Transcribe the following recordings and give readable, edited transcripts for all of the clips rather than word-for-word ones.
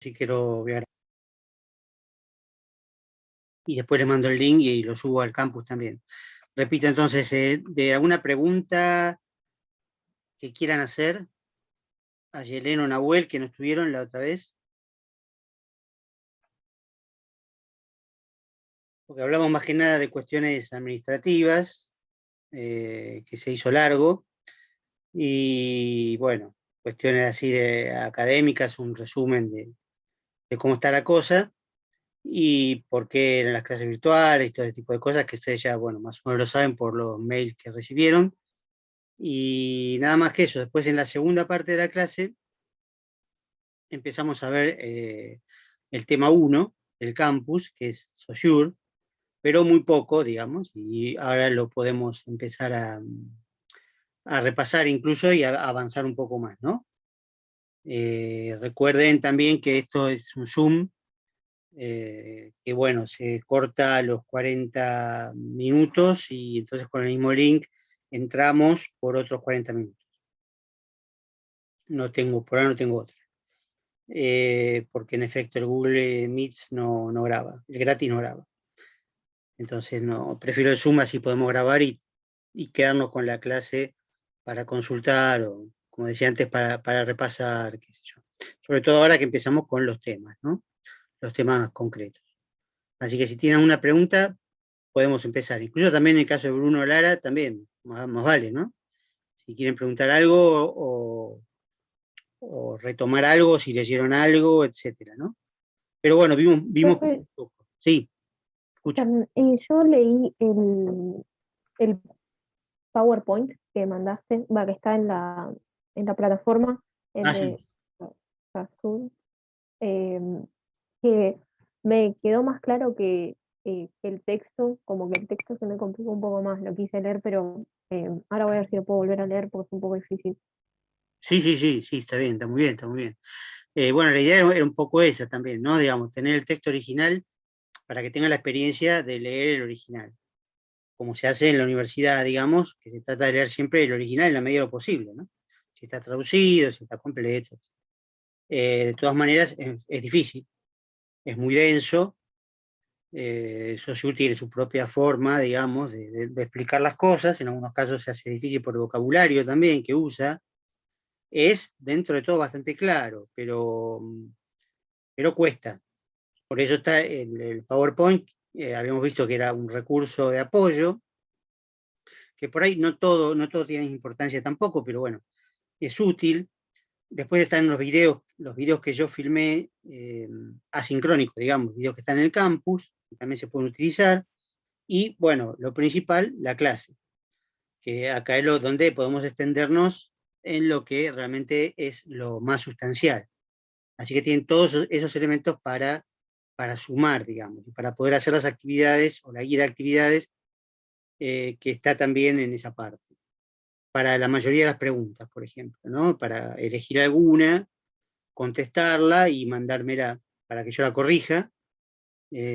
así que lo voy a grabar. Y después les mando el link y lo subo al campus también. Repito entonces, de alguna pregunta que quieran hacer a Yelena o Nahuel, que no estuvieron la otra vez. Porque hablamos más que nada de cuestiones administrativas, que se hizo largo, y bueno, cuestiones así de académicas, un resumen de cómo está la cosa, y por qué eran las clases virtuales y todo ese tipo de cosas que ustedes ya, bueno, más o menos lo saben por los mails que recibieron. Y nada más que eso. Después en la segunda parte de la clase empezamos a ver el tema 1 del campus, que es Saussure, pero muy poco, digamos, y ahora lo podemos empezar a repasar incluso y a avanzar un poco más, ¿no? Recuerden también que esto es un Zoom, que bueno, se corta a los 40 minutos y entonces con el mismo link entramos por otros 40 minutos. Por ahora no tengo otra. Porque en efecto el Google Meets no graba, el gratis no graba. Entonces no, prefiero el Zoom, así podemos grabar y quedarnos con la clase para consultar o, como decía antes, para repasar, qué sé yo. Sobre todo ahora que empezamos con los temas, ¿no? Los temas concretos. Así que si tienen una pregunta, podemos empezar. Incluso también en el caso de Bruno Lara, también, más vale, ¿no? Si quieren preguntar algo o retomar algo, si leyeron algo, etcétera, ¿no? Pero bueno, vimos Profe, un poco. Sí, escucho. yo leí el PowerPoint que mandaste, que está en la plataforma, el Ah, sí. de Azul, eh, que me quedó más claro que el texto, como que el texto se me complicó un poco más, lo quise leer, pero ahora voy a ver si lo puedo volver a leer porque es un poco difícil. Sí, está bien, está muy bien, está muy bien. Bueno, la idea era un poco esa también, ¿no? Digamos, tener el texto original para que tengan la experiencia de leer el original, como se hace en la universidad, digamos, que se trata de leer siempre el original en la medida de lo posible, ¿no? Si está traducido, si está completo. De todas maneras, es difícil, es muy denso. Saussure tiene su propia forma, digamos, de explicar las cosas. En algunos casos se hace difícil por el vocabulario también que usa. Es, dentro de todo, bastante claro, pero cuesta. Por eso está el PowerPoint. Habíamos visto que era un recurso de apoyo, que por ahí no todo tiene importancia tampoco, pero bueno, es útil. Después están los videos que yo filmé, asincrónicos, digamos, videos que están en el campus, que también se pueden utilizar. Y bueno, lo principal, la clase, que acá es donde podemos extendernos en lo que realmente es lo más sustancial. Así que tienen todos esos elementos para sumar, digamos, y para poder hacer las actividades o la guía de actividades, que está también en esa parte. Para la mayoría de las preguntas, por ejemplo, ¿no? Para elegir alguna, contestarla y mandármela para que yo la corrija,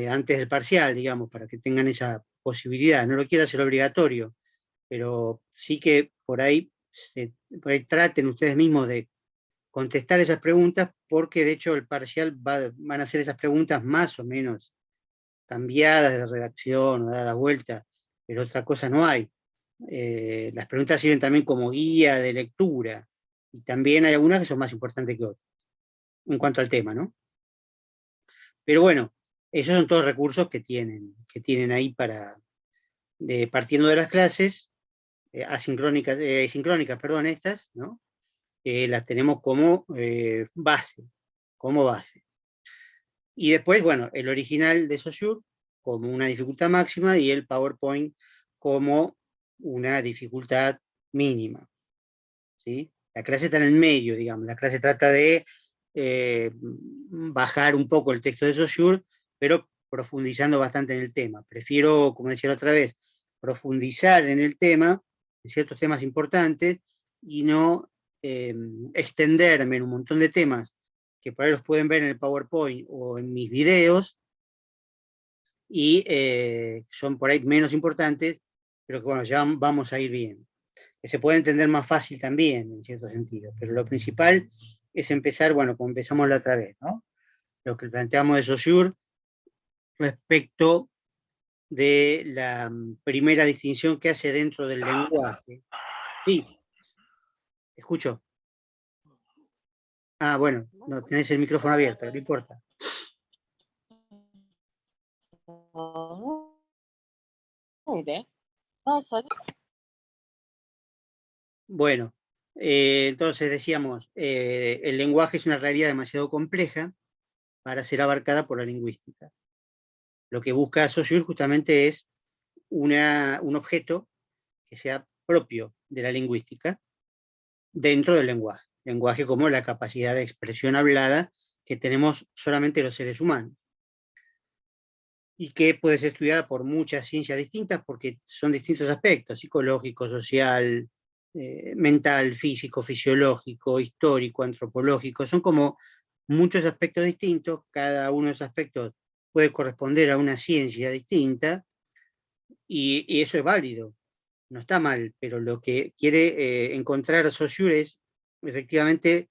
antes del parcial, digamos, para que tengan esa posibilidad. No lo quiero hacer obligatorio, pero sí que por ahí traten ustedes mismos de contestar esas preguntas, porque de hecho el parcial van a ser esas preguntas más o menos cambiadas de redacción o dadas vuelta, pero otra cosa no hay. Las preguntas sirven también como guía de lectura, y también hay algunas que son más importantes que otras, en cuanto al tema, ¿no? Pero bueno, esos son todos recursos que tienen ahí partiendo de las clases, sincrónicas, perdón, estas, ¿no? Las tenemos como base. Y después, bueno, el original de Saussure como una dificultad máxima y el PowerPoint como una dificultad mínima, ¿sí? La clase está en el medio, digamos. La clase trata de bajar un poco el texto de Saussure, pero profundizando bastante en el tema. Prefiero, como decía la otra vez, profundizar en el tema, en ciertos temas importantes, y no extenderme en un montón de temas que por ahí los pueden ver en el PowerPoint o en mis videos, y son por ahí menos importantes, pero que bueno, ya vamos a ir bien. Que se puede entender más fácil también, en cierto sentido, pero lo principal es empezar, bueno, como empezamos la otra vez, ¿no? lo que planteamos de Saussure respecto de la primera distinción que hace dentro del lenguaje. Sí, escucho. Ah, bueno, no tenés el micrófono abierto, no importa. Bueno, entonces decíamos, el lenguaje es una realidad demasiado compleja para ser abarcada por la lingüística. Lo que busca Saussure justamente es un objeto que sea propio de la lingüística dentro del lenguaje. Lenguaje como la capacidad de expresión hablada que tenemos solamente los seres humanos, y que puede ser estudiada por muchas ciencias distintas porque son distintos aspectos: psicológico, social, mental, físico, fisiológico, histórico, antropológico. Son como muchos aspectos distintos. Cada uno de esos aspectos puede corresponder a una ciencia distinta, y eso es válido, no está mal, pero lo que quiere encontrar Saussure es efectivamente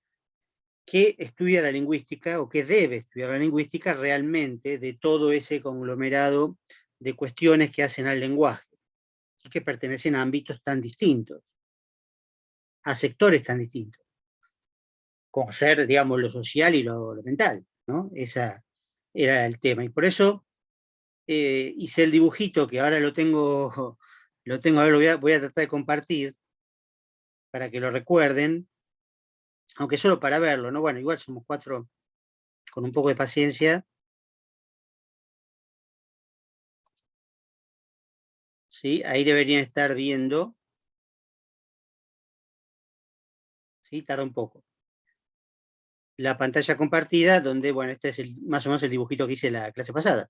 qué estudia la lingüística, o qué debe estudiar la lingüística realmente, de todo ese conglomerado de cuestiones que hacen al lenguaje y que pertenecen a ámbitos tan distintos, a sectores tan distintos, como ser, digamos, lo social y lo mental, ¿no? Ese era el tema. Y por eso hice el dibujito, que ahora lo tengo, a ver, voy a tratar de compartir para que lo recuerden, aunque solo para verlo, ¿no? Bueno, igual somos 4, con un poco de paciencia. ¿Sí? Ahí deberían estar viendo. ¿Sí? Tarda un poco. La pantalla compartida, donde, bueno, este es más o menos el dibujito que hice la clase pasada,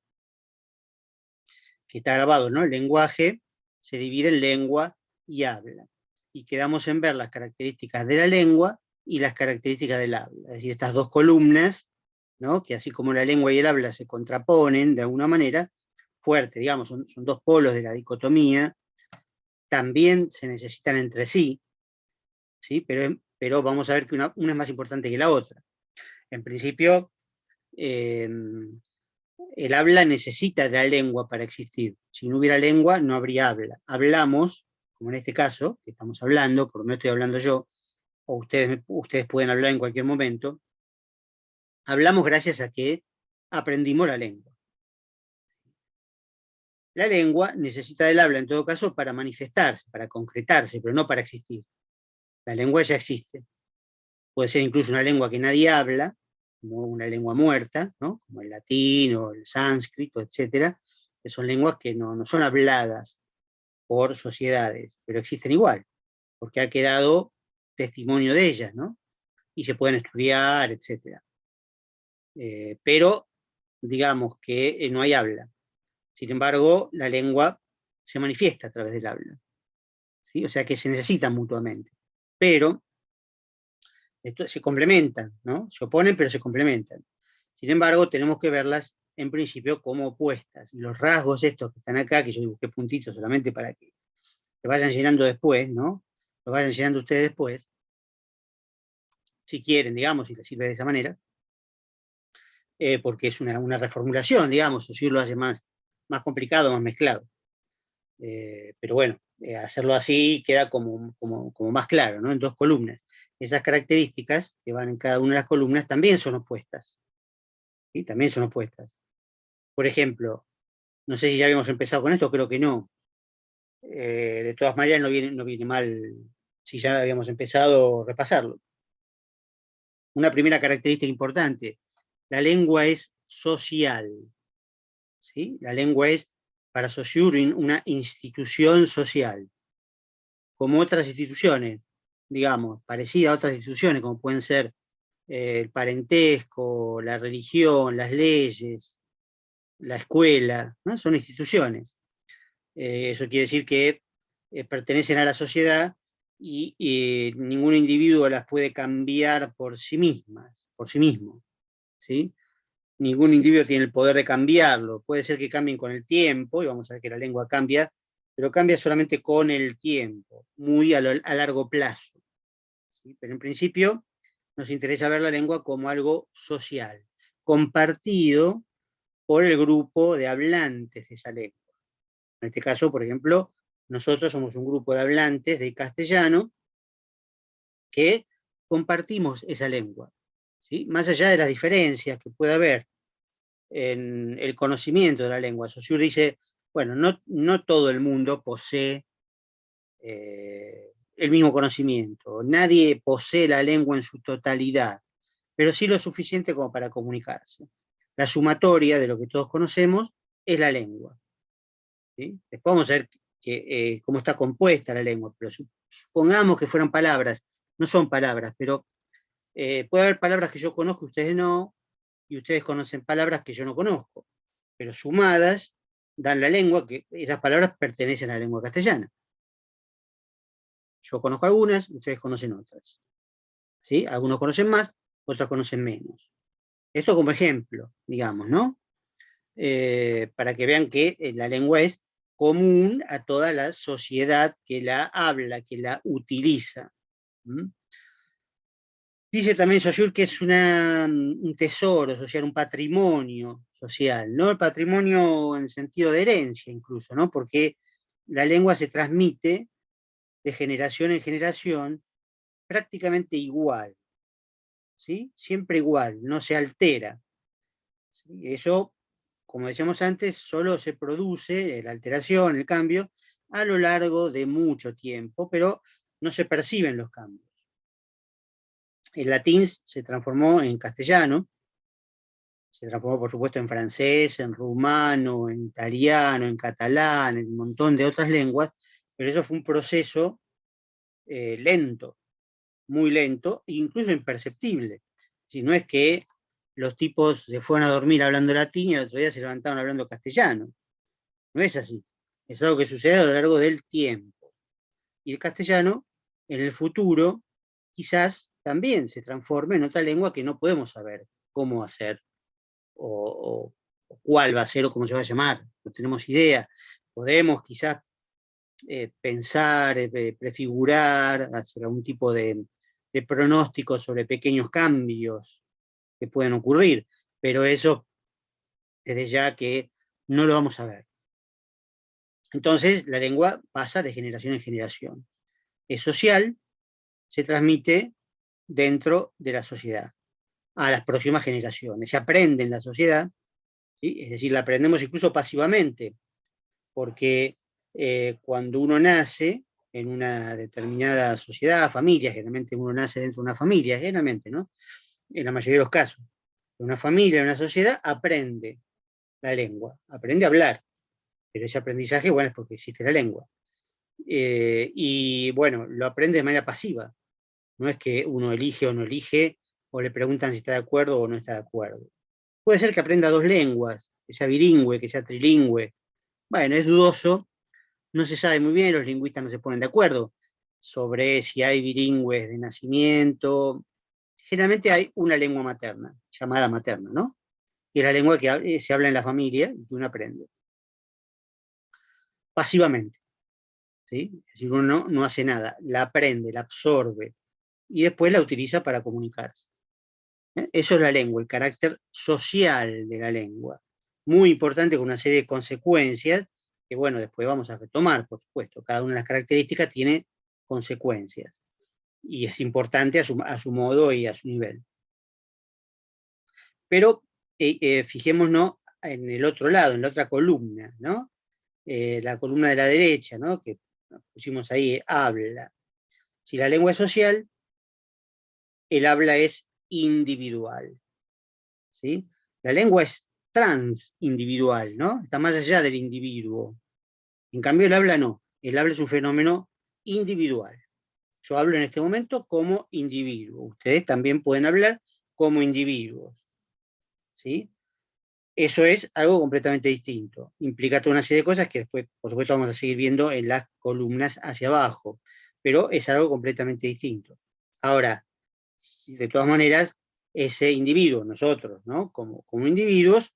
que está grabado, ¿no? El lenguaje se divide en lengua y habla, y quedamos en ver las características de la lengua y las características del habla, es decir, estas dos columnas, ¿no? Que así como la lengua y el habla se contraponen de alguna manera fuerte, digamos, son dos polos de la dicotomía, también se necesitan entre sí, ¿sí? Pero vamos a ver que una es más importante que la otra. En principio, el habla necesita de la lengua para existir. Si no hubiera lengua, no habría habla. Hablamos, como en este caso, que estamos hablando, porque no estoy hablando yo, o ustedes pueden hablar en cualquier momento, hablamos gracias a que aprendimos la lengua. La lengua necesita del habla, en todo caso, para manifestarse, para concretarse, pero no para existir. La lengua ya existe. Puede ser incluso una lengua que nadie habla, como una lengua muerta, ¿no? Como el latín o el sánscrito, etcétera, que son lenguas que no son habladas por sociedades, pero existen igual, porque ha quedado testimonio de ellas, ¿no? Y se pueden estudiar, etcétera. Pero digamos que no hay habla. Sin embargo, la lengua se manifiesta a través del habla, ¿sí? O sea que se necesitan mutuamente. Pero se complementan, ¿no? Se oponen, pero se complementan. Sin embargo, tenemos que verlas en principio como opuestas. Y los rasgos estos que están acá, que yo dibujé puntitos solamente para que se vayan llenando después, ¿no? Lo vayan llenando ustedes después, si quieren, digamos, si les sirve de esa manera, porque es una reformulación, digamos, o si lo hace más complicado, más mezclado. Pero bueno, hacerlo así queda como más claro, ¿no? En dos columnas. Esas características que van en cada una de las columnas también son opuestas. ¿Sí? También son opuestas. Por ejemplo, no sé si ya habíamos empezado con esto, creo que no. De todas maneras, no viene mal si ya habíamos empezado a repasarlo. Una primera característica importante: la lengua es social. ¿Sí? La lengua es, para Saussure, una institución social, como otras instituciones, digamos, parecida a otras instituciones, como pueden ser el parentesco, la religión, las leyes, la escuela, ¿no? Son instituciones. Eso quiere decir que pertenecen a la sociedad, y ningún individuo las puede cambiar por sí mismas, por sí mismo, ¿sí? Ningún individuo tiene el poder de cambiarlo. Puede ser que cambien con el tiempo, y vamos a ver que la lengua cambia, pero cambia solamente con el tiempo, muy a largo plazo, ¿sí? Pero en principio nos interesa ver la lengua como algo social. compartido por el grupo de hablantes de esa lengua. En este caso, por ejemplo, nosotros somos un grupo de hablantes de castellano que compartimos esa lengua, ¿sí? Más allá de las diferencias que pueda haber en el conocimiento de la lengua. Saussure dice, bueno, no todo el mundo posee el mismo conocimiento, nadie posee la lengua en su totalidad, pero sí lo suficiente como para comunicarse. La sumatoria de lo que todos conocemos es la lengua, ¿sí? Después vamos a ver cómo está compuesta la lengua, pero supongamos que fueran palabras, no son palabras, pero puede haber palabras que yo conozco y ustedes no, y ustedes conocen palabras que yo no conozco, pero sumadas dan la lengua, que esas palabras pertenecen a la lengua castellana. Yo conozco algunas, ustedes conocen otras, ¿sí? Algunos conocen más, otros conocen menos. Esto como ejemplo, digamos, ¿no? Para que vean que la lengua es común a toda la sociedad que la habla, que la utiliza. ¿Mm? Dice también Saussure que es un tesoro social, un patrimonio social, ¿no? El patrimonio en sentido de herencia incluso, ¿no? Porque la lengua se transmite de generación en generación prácticamente igual, ¿sí? Siempre igual, no se altera, ¿sí? Eso, como decíamos antes, solo se produce la alteración, el cambio, a lo largo de mucho tiempo, pero no se perciben los cambios. El latín se transformó en castellano, se transformó por supuesto en francés, en rumano, en italiano, en catalán, en un montón de otras lenguas, pero eso fue un proceso lento, muy lento, e incluso imperceptible. Si no es que los tipos se fueron a dormir hablando latín y al otro día se levantaron hablando castellano. No es así. Es algo que sucede a lo largo del tiempo. Y el castellano, en el futuro, quizás también se transforme en otra lengua que no podemos saber cómo hacer o cuál va a ser o cómo se va a llamar. No tenemos idea. Podemos quizás pensar, prefigurar, hacer algún tipo de pronóstico sobre pequeños cambios que pueden ocurrir, pero eso desde ya que no lo vamos a ver. Entonces la lengua pasa de generación en generación. Es social, se transmite dentro de la sociedad a las próximas generaciones. Se aprende en la sociedad, ¿sí? Es decir, la aprendemos incluso pasivamente, porque cuando uno nace en una determinada sociedad, familia, generalmente uno nace dentro de una familia, generalmente, ¿no? En la mayoría de los casos, en una familia, en una sociedad, aprende la lengua, aprende a hablar, pero ese aprendizaje, bueno, es porque existe la lengua. Y bueno, lo aprende de manera pasiva, no es que uno elige o no elige, o le preguntan si está de acuerdo o no está de acuerdo. Puede ser que aprenda dos lenguas, que sea bilingüe, que sea trilingüe. Bueno, es dudoso, no se sabe muy bien, los lingüistas no se ponen de acuerdo sobre si hay bilingües de nacimiento. Generalmente hay una lengua materna, llamada materna, ¿no? Y es la lengua que se habla en la familia y que uno aprende. Pasivamente, ¿sí? Es decir, uno no hace nada, la aprende, la absorbe y después la utiliza para comunicarse. Eso es la lengua, el carácter social de la lengua. Muy importante con una serie de consecuencias que, bueno, después vamos a retomar, por supuesto. Cada una de las características tiene consecuencias y es importante a su modo y a su nivel. Pero fijémonos en el otro lado, en la otra columna, ¿no? La columna de la derecha, ¿no? Que pusimos ahí, habla. Si la lengua es social, el habla es individual, ¿sí? La lengua es transindividual, ¿no? Está más allá del individuo. En cambio, el habla no. El habla es un fenómeno individual. Yo hablo en este momento como individuo. Ustedes también pueden hablar como individuos, ¿sí? Eso es algo completamente distinto. Implica toda una serie de cosas que después, por supuesto, vamos a seguir viendo en las columnas hacia abajo. Pero es algo completamente distinto. Ahora, de todas maneras, ese individuo, nosotros, ¿no? Como individuos,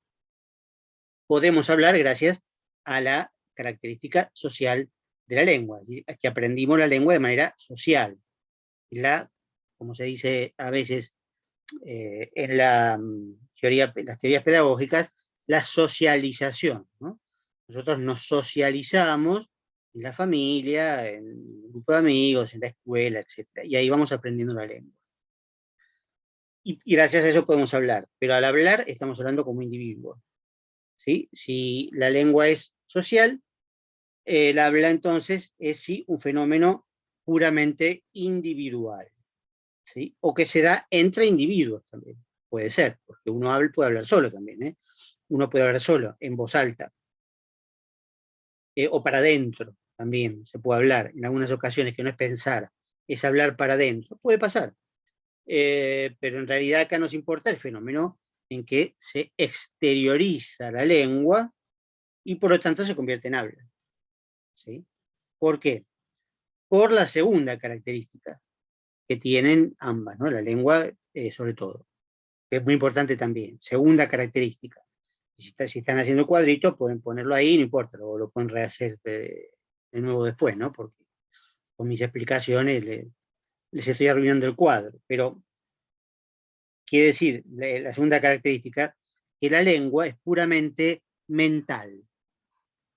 podemos hablar gracias a la característica social de la lengua, es decir, que aprendimos la lengua de manera social. Como se dice a veces en la las teorías pedagógicas, la socialización, ¿no? Nosotros nos socializamos en la familia, en un grupo de amigos, en la escuela, etc. Y ahí vamos aprendiendo la lengua. Y gracias a eso podemos hablar, pero al hablar estamos hablando como individuos, ¿sí? Si la lengua es social, el habla entonces es sí un fenómeno puramente individual, ¿sí? O que se da entre individuos también, puede ser, porque uno puede hablar solo también, ¿eh? Uno puede hablar solo, en voz alta, o para adentro también se puede hablar, en algunas ocasiones que no es pensar, es hablar para adentro, puede pasar. Pero en realidad acá nos importa el fenómeno en que se exterioriza la lengua y por lo tanto se convierte en habla, ¿sí? ¿Por qué? Por la segunda característica que tienen ambas, ¿no? La lengua sobre todo, que es muy importante también. Segunda característica. Si están haciendo cuadritos, pueden ponerlo ahí, no importa, lo pueden rehacer de nuevo después, ¿no? Porque con mis explicaciones les estoy arruinando el cuadro. Pero quiere decir, la segunda característica, que la lengua es puramente mental,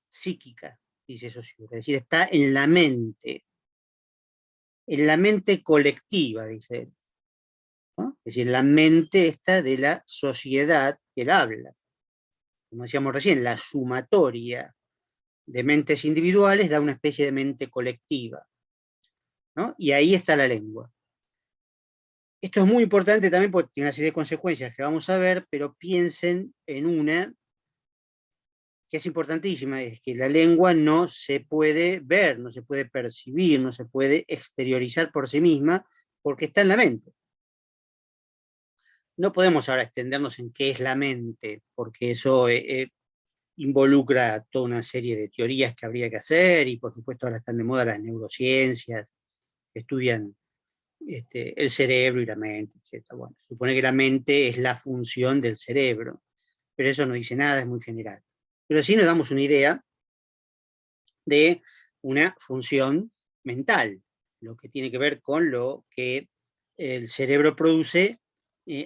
psíquica, dice Saussure, es decir, está en la mente colectiva, dice él, ¿no? Es decir, la mente esta de la sociedad que él habla. Como decíamos recién, la sumatoria de mentes individuales da una especie de mente colectiva, ¿no? Y ahí está la lengua. Esto es muy importante también porque tiene una serie de consecuencias que vamos a ver, pero piensen en una que es importantísima, es que la lengua no se puede ver, no se puede percibir, no se puede exteriorizar por sí misma, porque está en la mente. No podemos ahora extendernos en qué es la mente, porque eso involucra toda una serie de teorías que habría que hacer, y por supuesto ahora están de moda las neurociencias, que estudian el cerebro y la mente, etc. Bueno, se supone que la mente es la función del cerebro, pero eso no dice nada, es muy general. Pero sí nos damos una idea de una función mental, lo que tiene que ver con lo que el cerebro produce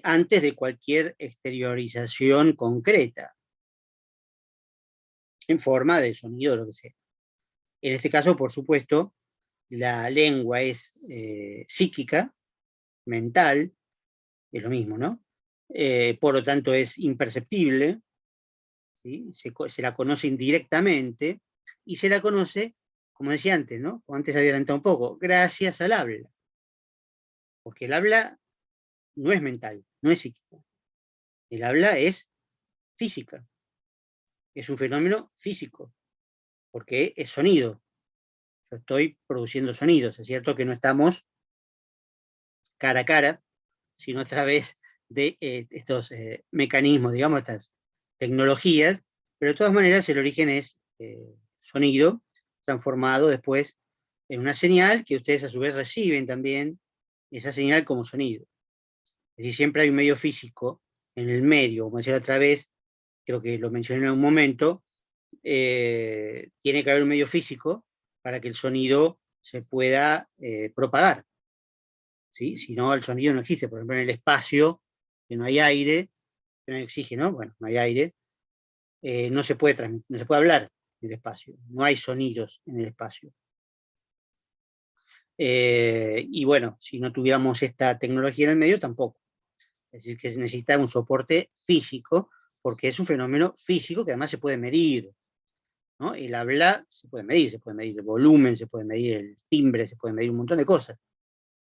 antes de cualquier exteriorización concreta, en forma de sonido o lo que sea. En este caso, por supuesto, la lengua es psíquica, mental, es lo mismo, ¿no? Por lo tanto, es imperceptible, ¿sí? Se la conoce indirectamente y se la conoce, como decía antes, ¿no? Como antes había adelantado un poco, gracias al habla. Porque el habla no es mental, no es psíquica. El habla es física, es un fenómeno físico, porque es sonido. Yo estoy produciendo sonidos, es cierto que no estamos cara a cara, sino a través de estos mecanismos, digamos, estas tecnologías, pero de todas maneras el origen es sonido transformado después en una señal que ustedes a su vez reciben también esa señal como sonido. Es decir, siempre hay un medio físico en el medio, como decía otra vez, creo que lo mencioné en algún momento, tiene que haber un medio físico para que el sonido se pueda propagar, ¿sí? Si no, el sonido no existe. Por ejemplo, en el espacio, que no hay aire, que no hay oxígeno, bueno, no hay aire, no se puede transmitir, no se puede hablar en el espacio, no hay sonidos en el espacio. Y bueno, si no tuviéramos esta tecnología en el medio, tampoco. Es decir, que se necesita un soporte físico, porque es un fenómeno físico que además se puede medir, ¿no? El habla se puede medir el volumen, se puede medir el timbre, se puede medir un montón de cosas,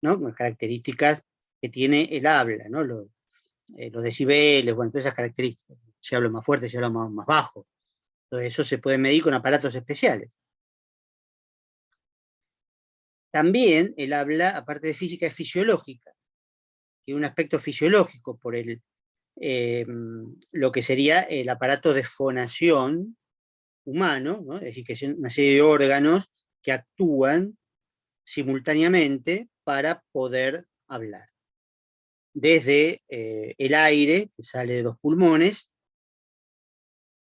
¿no? Con las características que tiene el habla, ¿no? Los decibeles, bueno, todas esas características. Si hablo más fuerte, si hablo más bajo. Todo eso se puede medir con aparatos especiales. También el habla, aparte de física, es fisiológica. Tiene un aspecto fisiológico por lo que sería el aparato de fonación humano, ¿no? Es decir, que son una serie de órganos que actúan simultáneamente para poder hablar. Desde el aire que sale de los pulmones,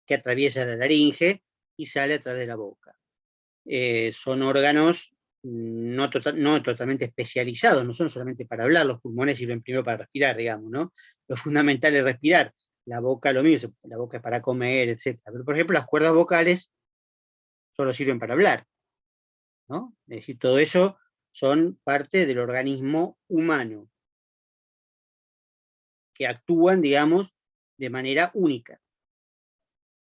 que atraviesa la laringe y sale a través de la boca. Son órganos no totalmente especializados, no son solamente para hablar, los pulmones sirven primero para respirar, digamos, ¿no? Lo fundamental es respirar, La boca, lo mismo, la boca es para comer, etc. Pero, por ejemplo, las cuerdas vocales solo sirven para hablar, ¿no? Es decir, todo eso son parte del organismo humano, que actúan, digamos, de manera única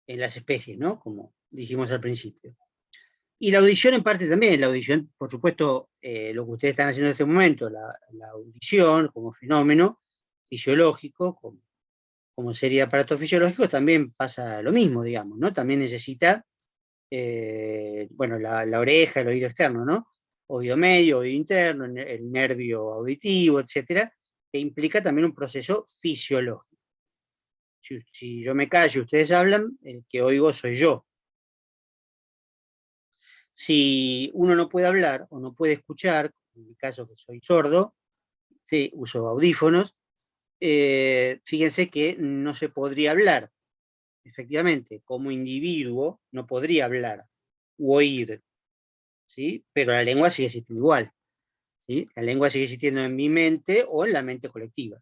en las especies, ¿no? Como dijimos al principio. Y la audición en parte también, la audición, por supuesto, lo que ustedes están haciendo en este momento, la audición como fenómeno fisiológico, como serie de aparatos fisiológicos, también pasa lo mismo, digamos, ¿no? También necesita, bueno, la oreja, el oído externo, ¿no? Oído medio, oído interno, el nervio auditivo, etcétera, que implica también un proceso fisiológico. Si yo me callo y ustedes hablan, el que oigo soy yo. Si uno no puede hablar o no puede escuchar, en mi caso que soy sordo, sí, uso audífonos, fíjense que no se podría hablar. Efectivamente, como individuo no podría hablar u oír, ¿sí? Pero la lengua sigue existiendo igual, ¿sí? La lengua sigue existiendo en mi mente o en la mente colectiva,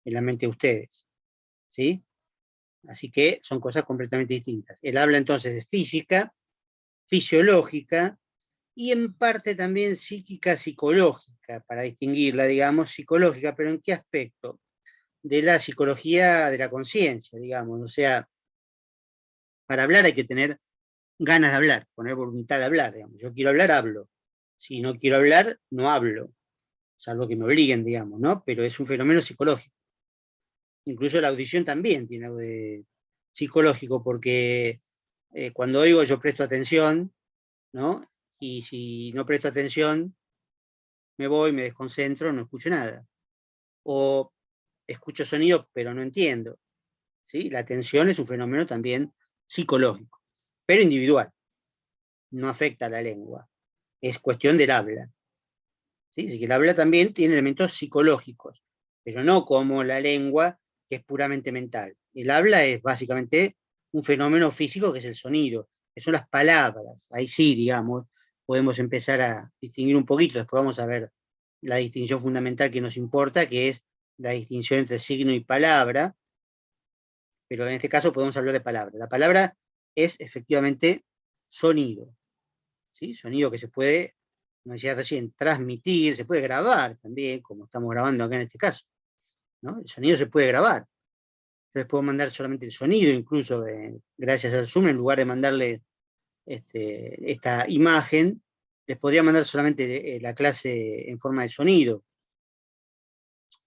en la mente de ustedes, ¿sí? Así que son cosas completamente distintas. El habla entonces es física, fisiológica y en parte también psíquica, psicológica, para distinguirla, digamos, psicológica, pero ¿en qué aspecto? De la psicología de la conciencia, digamos, o sea, para hablar hay que tener ganas de hablar, poner voluntad de hablar, digamos. Yo quiero hablar, hablo. Si no quiero hablar, no hablo, salvo que me obliguen, digamos, ¿no? Pero es un fenómeno psicológico. Incluso la audición también tiene algo de psicológico, porque cuando oigo yo presto atención, ¿no? Y si no presto atención, me voy, me desconcentro, no escucho nada. O escucho sonido, pero no entiendo. ¿Sí? La atención es un fenómeno también psicológico, pero individual. No afecta a la lengua. Es cuestión del habla. ¿Sí? Así que el habla también tiene elementos psicológicos, pero no como la lengua, que es puramente mental. El habla es básicamente un fenómeno físico que es el sonido, que son las palabras. Ahí sí, digamos, podemos empezar a distinguir un poquito. Después vamos a ver la distinción fundamental que nos importa, que es la distinción entre signo y palabra, pero en este caso podemos hablar de palabra. La palabra es efectivamente sonido, ¿sí? Sonido que se puede, como decía recién, transmitir, se puede grabar también, como estamos grabando acá en este caso, ¿no? El sonido se puede grabar. Yo les puedo mandar solamente el sonido, incluso gracias al Zoom, en lugar de mandarle esta imagen, les podría mandar solamente la clase en forma de sonido,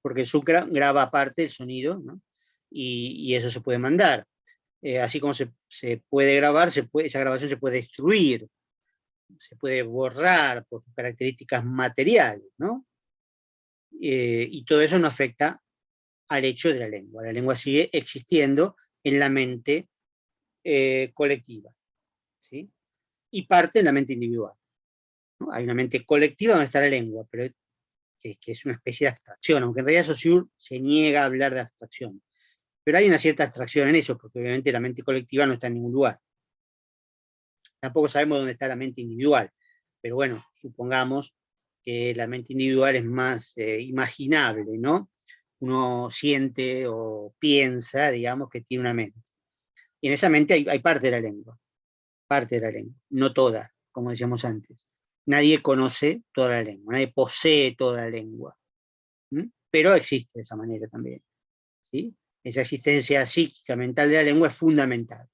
porque el Zoom graba aparte el sonido, ¿no? Y eso se puede mandar. Así como se puede grabar, esa grabación se puede destruir, se puede borrar por sus características materiales, ¿no? Y todo eso no afecta al hecho de la lengua. La lengua sigue existiendo en la mente colectiva, ¿sí? Y parte en la mente individual, ¿no? Hay una mente colectiva donde está la lengua, pero que es una especie de abstracción, aunque en realidad Saussure se niega a hablar de abstracción. Pero hay una cierta abstracción en eso, porque obviamente la mente colectiva no está en ningún lugar. Tampoco sabemos dónde está la mente individual, pero bueno, supongamos que la mente individual es más imaginable, ¿no? Uno siente o piensa, digamos, que tiene una mente. Y en esa mente hay parte de la lengua, no toda, como decíamos antes. Nadie conoce toda la lengua, nadie posee toda la lengua, ¿m? Pero existe de esa manera también, ¿sí? Esa existencia psíquica, mental de la lengua es fundamental,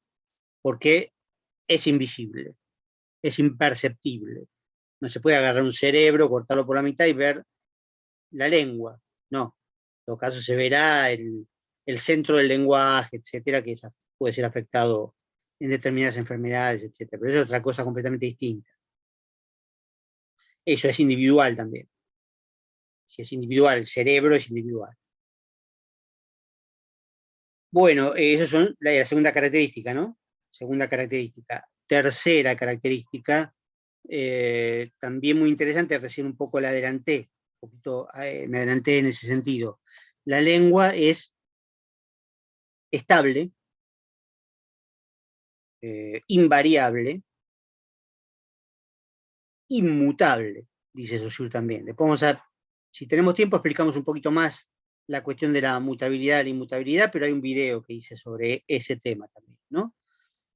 porque es invisible, es imperceptible. No se puede agarrar un cerebro, cortarlo por la mitad y ver la lengua. No. En todo caso se verá el centro del lenguaje, etcétera, que puede ser afectado en determinadas enfermedades, etcétera. Pero eso es otra cosa completamente distinta. Eso es individual también. Si es individual, el cerebro es individual. Bueno, esa son la segunda característica, ¿no? Segunda característica. Tercera característica, también muy interesante, recién un poco la adelanté, un poquito me adelanté en ese sentido. La lengua es estable, invariable, inmutable, dice Saussure también. Después vamos a, si tenemos tiempo, explicamos un poquito más la cuestión de la mutabilidad, la inmutabilidad, pero hay un video que hice sobre ese tema también, ¿no?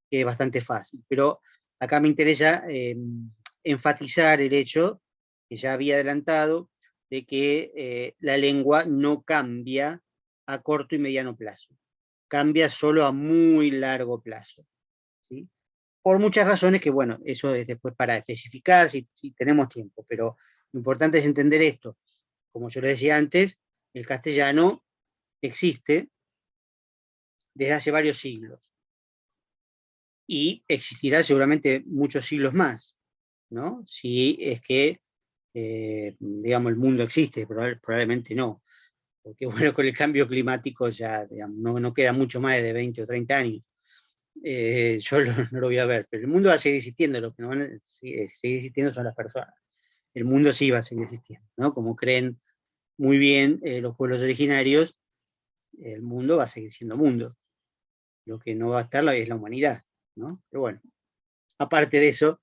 Que es bastante fácil. Pero acá me interesa enfatizar el hecho, que ya había adelantado, de que la lengua no cambia a corto y mediano plazo. Cambia solo a muy largo plazo, ¿sí? Por muchas razones que, bueno, eso es después para especificar si tenemos tiempo, pero lo importante es entender esto. Como yo le decía antes, el castellano existe desde hace varios siglos y existirá seguramente muchos siglos más, ¿no? Si es que, digamos, el mundo existe, probablemente no, porque bueno, con el cambio climático ya, digamos, no queda mucho más de 20 o 30 años. Yo no lo voy a ver, pero el mundo va a seguir existiendo, lo que no van a seguir existiendo son las personas. El mundo sí va a seguir existiendo, ¿no? Como creen muy bien los pueblos originarios, el mundo va a seguir siendo mundo. Lo que no va a estar es la humanidad, ¿no? Pero bueno, aparte de eso,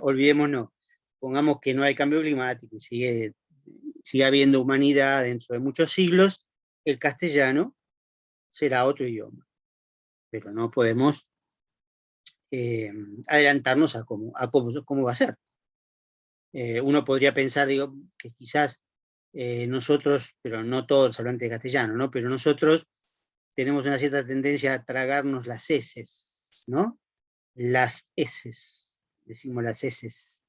olvidémonos, pongamos que no hay cambio climático, sigue habiendo humanidad dentro de muchos siglos, el castellano será otro idioma, pero no podemos adelantarnos a cómo va a ser. Uno podría pensar, digo, que quizás nosotros, pero no todos hablantes de castellano, ¿no? Pero nosotros tenemos una cierta tendencia a tragarnos las eses, ¿no? Las eses, decimos las eses,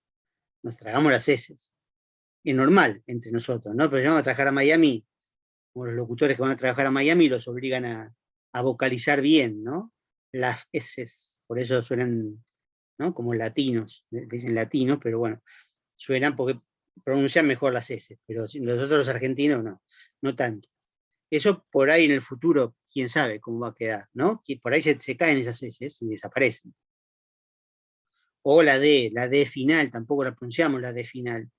nos tragamos las eses. Es normal entre nosotros, ¿no? Pero si vamos a trabajar a Miami, como los locutores que van a trabajar a Miami los obligan a vocalizar bien, ¿no? Las eses, por eso suenan, ¿no? Como latinos, dicen latinos, pero bueno, suenan porque pronuncian mejor las eses, pero nosotros los argentinos no tanto. Eso por ahí en el futuro, quién sabe cómo va a quedar, ¿no? Por ahí se caen esas eses y desaparecen. O la D final, tampoco la pronunciamos la D final,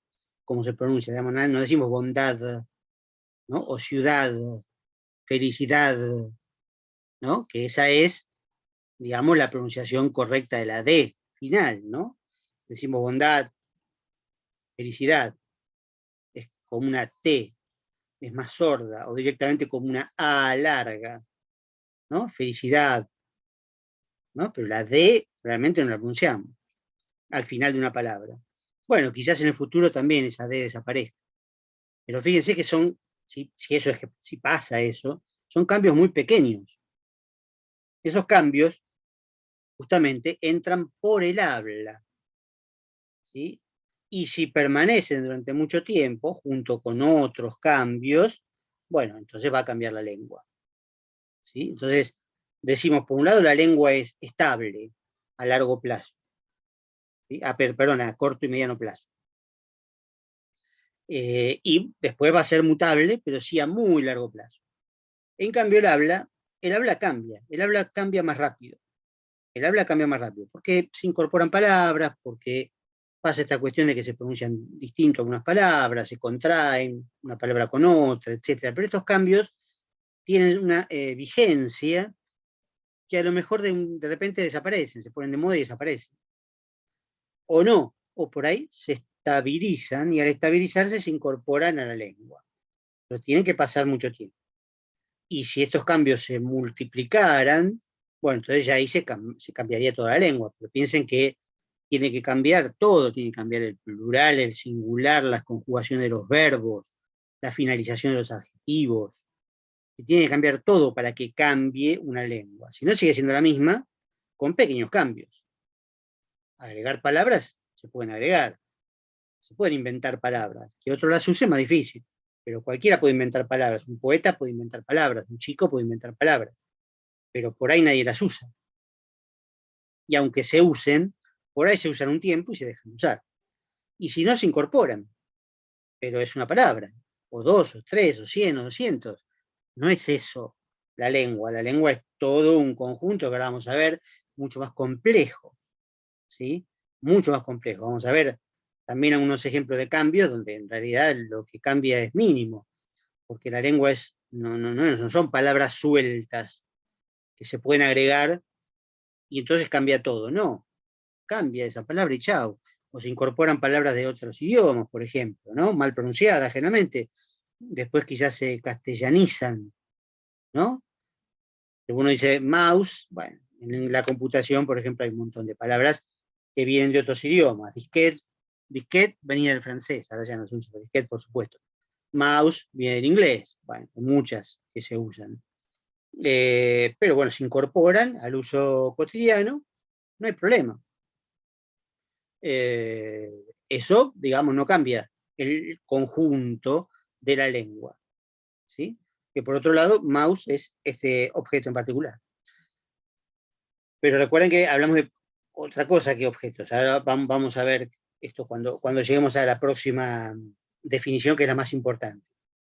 como se pronuncia, digamos, no decimos bondad, ¿no? O ciudad, felicidad, ¿no? Que esa es, digamos, la pronunciación correcta de la D final, ¿no? Decimos bondad, felicidad, es como una T, es más sorda, o directamente como una A larga, ¿no? Felicidad, ¿no? Pero la D realmente no la pronunciamos al final de una palabra. Bueno, quizás en el futuro también esa D desaparezca. Pero fíjense que si pasa eso, son cambios muy pequeños. Esos cambios justamente entran por el habla, ¿sí? Y si permanecen durante mucho tiempo, junto con otros cambios, bueno, entonces va a cambiar la lengua, ¿sí? Entonces, decimos, por un lado, la lengua es estable a largo plazo, ¿sí? Perdón, a corto y mediano plazo. Y después va a ser mutable, pero sí a muy largo plazo. En cambio, el habla cambia más rápido. El habla cambia más rápido, porque se incorporan palabras, porque pasa esta cuestión de que se pronuncian distinto algunas palabras, se contraen una palabra con otra, etc. Pero estos cambios tienen una vigencia que a lo mejor de repente desaparecen, se ponen de moda y desaparecen. O no, o por ahí se estabilizan y al estabilizarse se incorporan a la lengua. Pero tienen que pasar mucho tiempo. Y si estos cambios se multiplicaran, bueno, entonces ya ahí se cambiaría toda la lengua. Pero piensen que tiene que cambiar todo, tiene que cambiar el plural, el singular, las conjugaciones de los verbos, la finalización de los adjetivos. Se tiene que cambiar todo para que cambie una lengua. Si no, sigue siendo la misma, con pequeños cambios. Agregar palabras, se pueden agregar. Se pueden inventar palabras. Que otro las use es más difícil. Pero cualquiera puede inventar palabras. Un poeta puede inventar palabras. Un chico puede inventar palabras. Pero por ahí nadie las usa. Y aunque se usen, por ahí se usan un tiempo y se dejan de usar. Y si no, se incorporan. Pero es una palabra. O dos, o tres, o 100, o 200. No es eso la lengua. La lengua es todo un conjunto que ahora vamos a ver mucho más complejo. ¿Sí? Mucho más complejo. Vamos a ver también algunos ejemplos de cambios donde en realidad lo que cambia es mínimo, porque la lengua no son palabras sueltas que se pueden agregar y entonces cambia todo, no, cambia esa palabra y chao, o se incorporan palabras de otros idiomas, por ejemplo, ¿no? Mal pronunciadas, ajenamente, después quizás se castellanizan, ¿no? Uno dice mouse, bueno, en la computación, por ejemplo, hay un montón de palabras que vienen de otros idiomas. Disquete venía del francés, ahora ya no se usa disquete, por supuesto. Mouse viene del inglés, bueno, muchas que se usan. Pero bueno, se incorporan al uso cotidiano, no hay problema. Eso, digamos, no cambia el conjunto de la lengua, ¿sí? Que por otro lado, mouse es ese objeto en particular. Pero recuerden que hablamos de otra cosa que objetos. Ahora vamos a ver esto cuando lleguemos a la próxima definición, que es la más importante,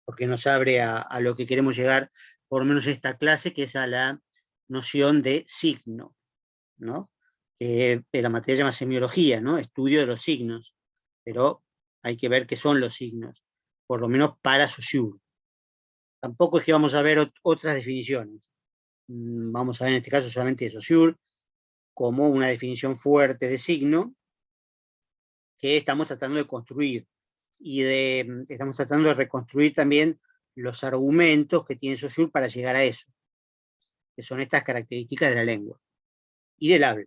porque nos abre a lo que queremos llegar, por lo menos esta clase, que es a la noción de signo, ¿no? Que la materia se llama semiología, ¿no? Estudio de los signos, pero hay que ver qué son los signos, por lo menos para Saussure. Tampoco es que vamos a ver otras definiciones. Vamos a ver en este caso solamente de Saussure, como una definición fuerte de signo que estamos tratando de construir y estamos tratando de reconstruir también los argumentos que tiene Saussure para llegar a eso, que son estas características de la lengua y del habla.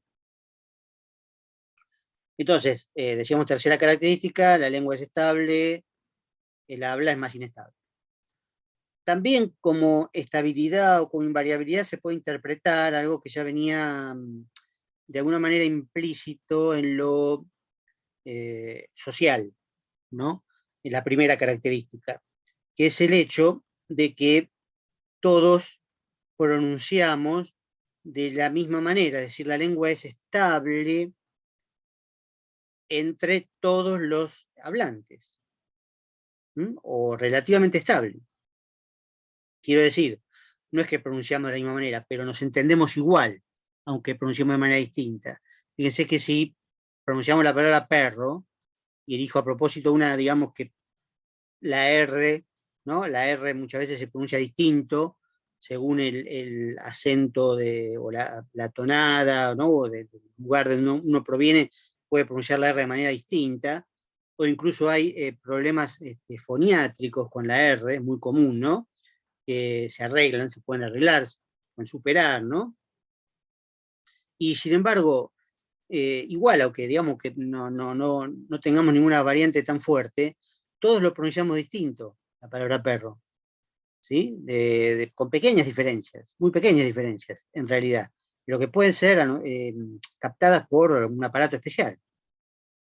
Entonces, decíamos tercera característica, la lengua es estable, el habla es más inestable. También como estabilidad o como invariabilidad se puede interpretar algo que ya venía de alguna manera implícito en lo social, ¿no? En la primera característica, que es el hecho de que todos pronunciamos de la misma manera, es decir, la lengua es estable entre todos los hablantes, o relativamente estable. Quiero decir, no es que pronunciamos de la misma manera, pero nos entendemos igual, aunque pronunciamos de manera distinta. Fíjense que si pronunciamos la palabra perro, y elijo a propósito una, digamos que la R, ¿no? La R muchas veces se pronuncia distinto según el acento o la tonada, ¿no? O del lugar de donde uno proviene, puede pronunciar la R de manera distinta, o incluso hay problemas foniátricos con la R, es muy común, ¿no? Que se arreglan, se pueden arreglar, se pueden superar, ¿no? Y sin embargo, igual, aunque digamos que no tengamos ninguna variante tan fuerte, todos lo pronunciamos distinto, la palabra perro, ¿sí? Con pequeñas diferencias, muy pequeñas diferencias, en realidad, pero que pueden ser captadas por un aparato especial,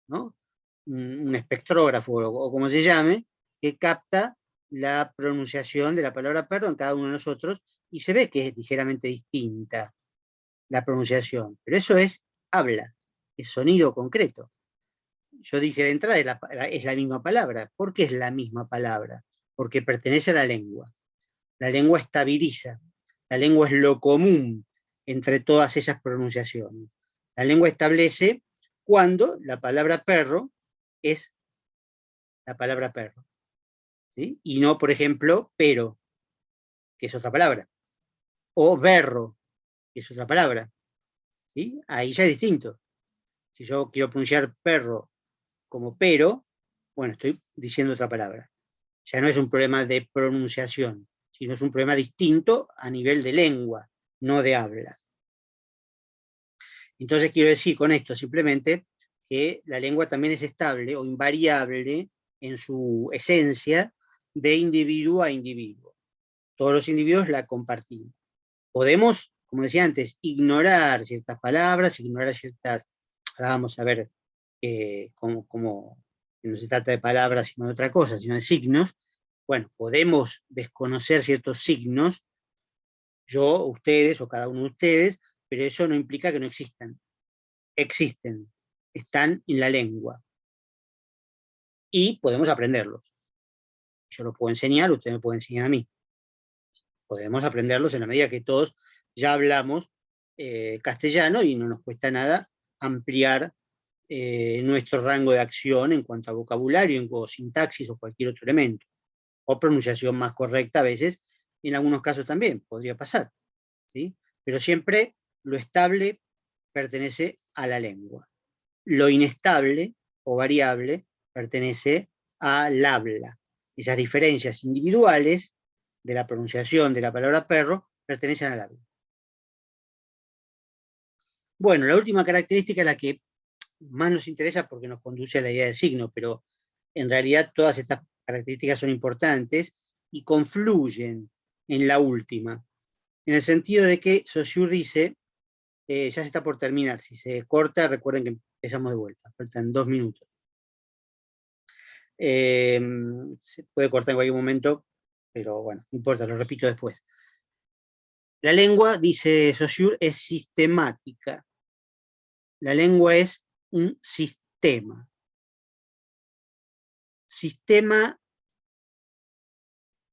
¿no? Un espectrógrafo o como se llame, que capta la pronunciación de la palabra perro en cada uno de nosotros y se ve que es ligeramente distinta la pronunciación, pero eso es habla, es sonido concreto. Yo dije de entrada, es la misma palabra. ¿Por qué es la misma palabra? Porque pertenece a la lengua. La lengua estabiliza. La lengua es lo común entre todas esas pronunciaciones. La lengua establece cuando la palabra perro es la palabra perro, ¿sí? Y no, por ejemplo, pero, que es otra palabra, o berro, que es otra palabra, ¿sí? Ahí ya es distinto. Si yo quiero pronunciar perro como pero, bueno, estoy diciendo otra palabra. Ya no es un problema de pronunciación, sino es un problema distinto a nivel de lengua, no de habla. Entonces quiero decir con esto simplemente que la lengua también es estable o invariable en su esencia de individuo a individuo. Todos los individuos la compartimos. Podemos, como decía antes, ignorar ciertas palabras, ignorar ciertas... Ahora vamos a ver cómo no se trata de palabras sino de otra cosa, sino de signos. Bueno, podemos desconocer ciertos signos, yo, ustedes o cada uno de ustedes, pero eso no implica que no existan. Existen, están en la lengua y podemos aprenderlos. Yo los puedo enseñar, usted me puede enseñar a mí. Podemos aprenderlos en la medida que todos ya hablamos castellano y no nos cuesta nada ampliar nuestro rango de acción en cuanto a vocabulario, o sintaxis o cualquier otro elemento. O pronunciación más correcta a veces, en algunos casos también podría pasar, ¿sí? Pero siempre lo estable pertenece a la lengua. Lo inestable o variable pertenece al habla. esas diferencias individuales de la pronunciación de la palabra perro pertenecen al habla. Bueno, la última característica es la que más nos interesa porque nos conduce a la idea de signo, pero en realidad todas estas características son importantes y confluyen en la última, en el sentido de que Saussure dice, ya se está por terminar, si se corta, recuerden que empezamos de vuelta, faltan 2 minutos. Se puede cortar en cualquier momento, pero bueno, no importa, lo repito después. La lengua, dice Saussure, es sistemática. La lengua es un sistema. Sistema,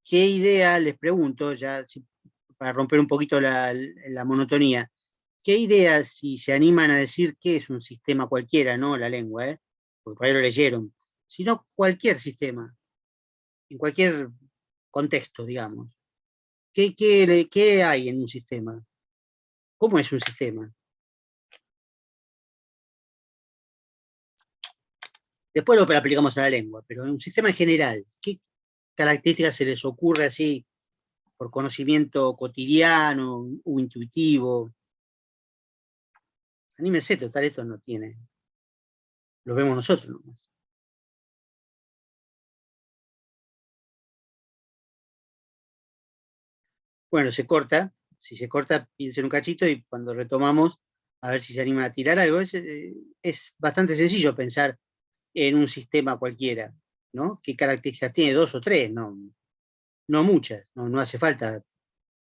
¿qué idea, les pregunto, ya para romper un poquito la monotonía, qué idea, si se animan a decir que es un sistema cualquiera, no la lengua, porque por ahí lo leyeron, sino cualquier sistema, en cualquier contexto, digamos? ¿Qué hay en un sistema? ¿Cómo es un sistema? Después lo aplicamos a la lengua, pero en un sistema en general, ¿qué características se les ocurre así por conocimiento cotidiano o intuitivo? Anímense, total, esto no tiene. Lo vemos nosotros nomás. Bueno, se corta. Si se corta, piensen un cachito y cuando retomamos, a ver si se animan a tirar algo. Es bastante sencillo pensar en un sistema cualquiera, ¿no? ¿Qué características tiene? 2 o 3, no muchas, no hace falta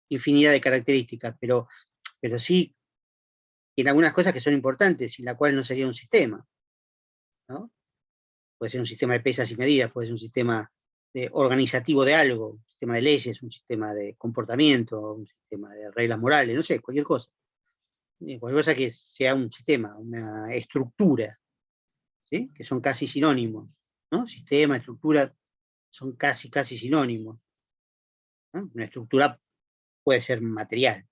infinidad de características, pero sí en algunas cosas que son importantes, sin la cual no sería un sistema, ¿no? Puede ser un sistema de pesas y medidas, puede ser un sistema organizativo de algo, un sistema de leyes, un sistema de comportamiento, un sistema de reglas morales, no sé, cualquier cosa. Cualquier cosa que sea un sistema, una estructura, ¿sí? Que son casi sinónimos, ¿no? Sistema, estructura, son casi sinónimos, ¿no? Una estructura puede ser material,